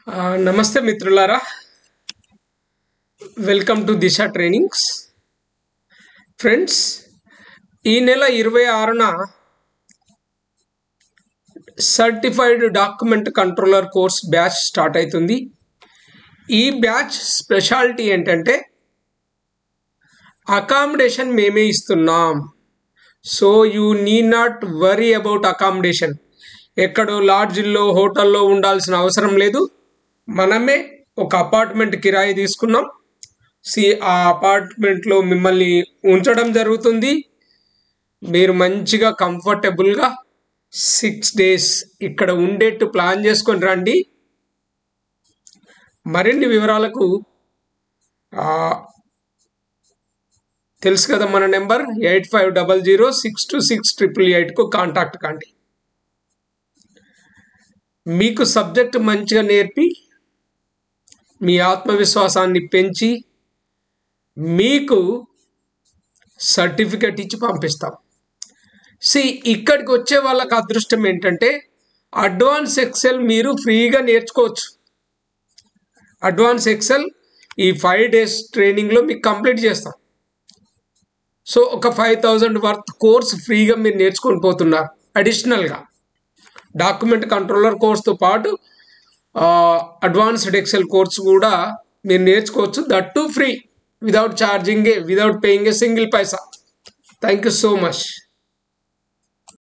నమస్తే మిత్రులారా, welcome to Disha trainings. Friends, ఈ నెల 26న certified document controller course batch start అవుతుంది. ఈ బ్యాచ్ స్పెషాలిటీ ఏంటంటే అకామిడేషన్ మేమే ఇస్తున్నాం. So you need not worry about accommodation. ఎక్కడో లాడ్జిల్లో హోటల్లో ఉండాల్సిన అవసరం లేదు. మనమే ఒక అపార్ట్మెంట్ కిరాయి తీసుకున్నాం. ఆ అపార్ట్మెంట్లో మిమ్మల్ని ఉంచడం జరుగుతుంది. మీరు మంచిగా కంఫర్టబుల్గా 6 days ఇక్కడ ఉండేట్టు ప్లాన్ చేసుకొని రండి. మరిన్ని వివరాలకు తెలుసు కదా మన నెంబర్ 8500626888కు కాంటాక్ట్ కండి. మీకు సబ్జెక్ట్ మంచిగా నేర్పి మీ ఆత్మవిశ్వాసాన్ని పెంచి మీకు సర్టిఫికెట్ ఇచ్చి పంపిస్తాం. ఇక్కడికి వచ్చే వాళ్ళకి అదృష్టం ఏంటంటే అడ్వాన్స్ ఎక్సెల్ మీరు ఫ్రీగా నేర్చుకోవచ్చు. అడ్వాన్స్ ఎక్సెల్ ఈ 5 days ట్రైనింగ్లో మీకు కంప్లీట్ చేస్తాం. సో ఒక 5000 వర్త్ కోర్స్ ఫ్రీగా మీరు నేర్చుకొని పోతున్నారు. అడిషనల్గా డాక్యుమెంట్ కంట్రోలర్ కోర్స్తో పాటు అడ్వాన్స్డ్ ఎక్సెల్ కోర్స్ కూడా మీరు నేర్చుకోవచ్చు. That to free, without paying a single Paisa. Thank you so much.